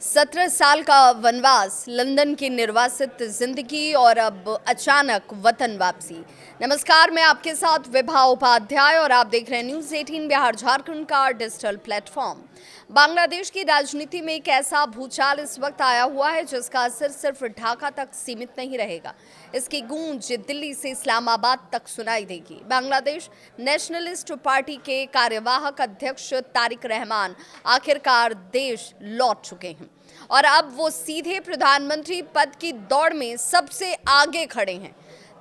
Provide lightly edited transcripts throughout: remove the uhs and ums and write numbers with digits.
17 साल का वनवास, लंदन की निर्वासित जिंदगी और अब अचानक वतन वापसी। नमस्कार, मैं आपके साथ विभा उपाध्याय और आप देख रहे हैं न्यूज़ 18 बिहार झारखंड का डिजिटल प्लेटफॉर्म। बांग्लादेश की राजनीति में एक ऐसा भूचाल इस वक्त आया हुआ है जिसका असर सिर्फ ढाका तक सीमित नहीं रहेगा। इसकी गूंज दिल्ली से इस्लामाबाद तक सुनाई देगी। बांग्लादेश नेशनलिस्ट पार्टी के कार्यवाहक अध्यक्ष तारिक रहमान आखिरकार देश लौट चुके हैं और अब वो सीधे प्रधानमंत्री पद की दौड़ में सबसे आगे खड़े हैं।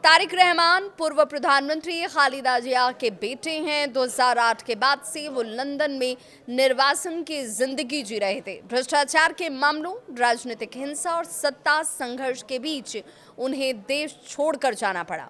तारिक रहमान पूर्व प्रधानमंत्री खालिदा जिया के बेटे हैं। 2008 के बाद से वो लंदन में निर्वासन की जिंदगी जी रहे थे। भ्रष्टाचार के मामलों, राजनीतिक हिंसा और सत्ता संघर्ष के बीच उन्हें देश छोड़कर जाना पड़ा।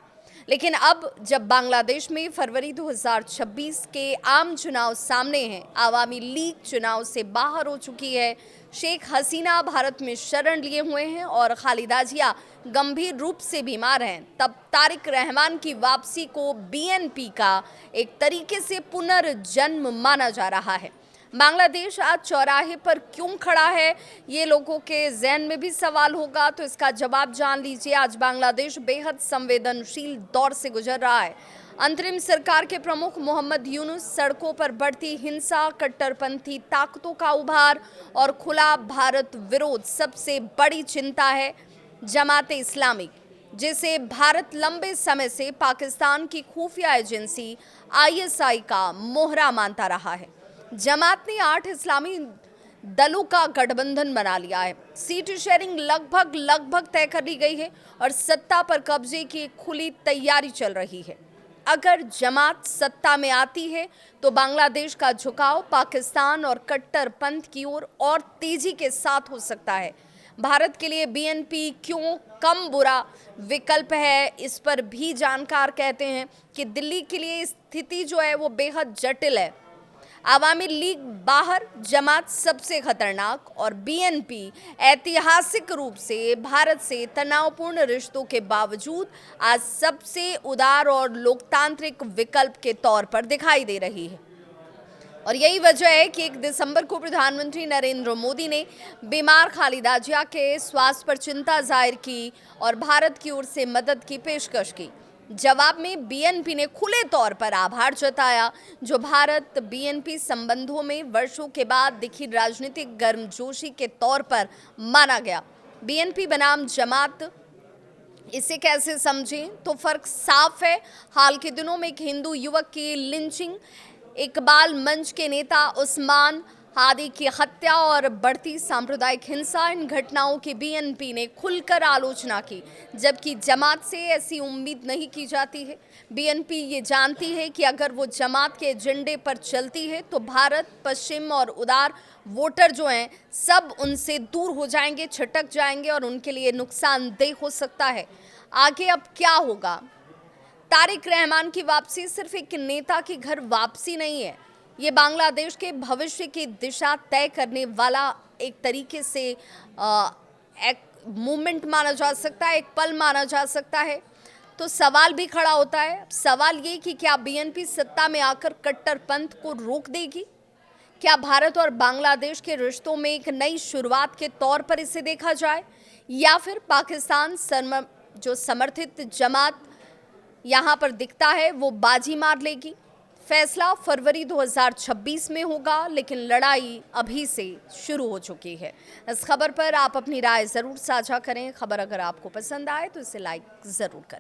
लेकिन अब जब बांग्लादेश में फरवरी 2026 के आम चुनाव सामने हैं, आवामी लीग चुनाव से बाहर हो चुकी है, शेख हसीना भारत में शरण लिए हुए हैं और खालिदा जिया गंभीर रूप से बीमार हैं, तब तारिक रहमान की वापसी को बीएनपी का एक तरीके से पुनर्जन्म माना जा रहा है। बांग्लादेश आज चौराहे पर क्यों खड़ा है, ये लोगों के जहन में भी सवाल होगा, तो इसका जवाब जान लीजिए। आज बांग्लादेश बेहद संवेदनशील दौर से गुजर रहा है। अंतरिम सरकार के प्रमुख मोहम्मद यूनुस, सड़कों पर बढ़ती हिंसा, कट्टरपंथी ताकतों का उभार और खुला भारत विरोध सबसे बड़ी चिंता है। जमाते इस्लामी, जिसे भारत लंबे समय से पाकिस्तान की खुफिया एजेंसी आईएसआई का मोहरा मानता रहा है। जमात ने 8 इस्लामी दलों का गठबंधन बना लिया है। सीट शेयरिंग लगभग तय कर ली गई है और सत्ता पर कब्जे की खुली तैयारी चल रही है। अगर जमात सत्ता में आती है तो बांग्लादेश का झुकाव पाकिस्तान और कट्टरपंथ की ओर और तेजी के साथ हो सकता है। भारत के लिए बीएनपी क्यों कम बुरा विकल्प है, इस पर भी जानकार कहते हैं कि दिल्ली के लिए स्थिति जो है वो बेहद जटिल है। आवामी लीग बाहर, जमात सबसे खतरनाक और बीएनपी ऐतिहासिक रूप से भारत से तनावपूर्ण रिश्तों के बावजूद आज सबसे उदार और लोकतांत्रिक विकल्प के तौर पर दिखाई दे रही है। और यही वजह है कि 1 दिसंबर को प्रधानमंत्री नरेंद्र मोदी ने बीमार खालिदा जिया के स्वास्थ्य पर चिंता जाहिर की और भारत की ओर से मदद की पेशकश की। जवाब में बीएनपी ने खुले तौर पर आभार जताया, जो भारत बीएनपी संबंधों में वर्षों के बाद दिखी राजनीतिक गर्मजोशी के तौर पर माना गया। बीएनपी बनाम जमात, इसे कैसे समझें, तो फर्क साफ है। हाल के दिनों में एक हिंदू युवक की लिंचिंग, इकबाल मंच के नेता उस्मान हादी की हत्या और बढ़ती सांप्रदायिक हिंसा, इन घटनाओं की बीएनपी ने खुलकर आलोचना की, जबकि जमात से ऐसी उम्मीद नहीं की जाती है। बीएनपी ये जानती है कि अगर वो जमात के एजेंडे पर चलती है तो भारत, पश्चिम और उदार वोटर जो हैं सब उनसे दूर हो जाएंगे, छिटक जाएंगे और उनके लिए नुकसानदेह हो सकता है। आगे अब क्या होगा? तारिक रहमान की वापसी सिर्फ एक नेता की घर वापसी नहीं है, ये बांग्लादेश के भविष्य की दिशा तय करने वाला एक तरीके से एक मूवमेंट माना जा सकता है, एक पल माना जा सकता है। तो सवाल भी खड़ा होता है, सवाल ये कि क्या बीएनपी सत्ता में आकर कट्टरपंथ को रोक देगी? क्या भारत और बांग्लादेश के रिश्तों में एक नई शुरुआत के तौर पर इसे देखा जाए, या फिर पाकिस्तान जो समर्थित जमात यहाँ पर दिखता है वो बाजी मार लेगी? फैसला फरवरी 2026 में होगा, लेकिन लड़ाई अभी से शुरू हो चुकी है। इस खबर पर आप अपनी राय ज़रूर साझा करें। खबर अगर आपको पसंद आए तो इसे लाइक ज़रूर करें।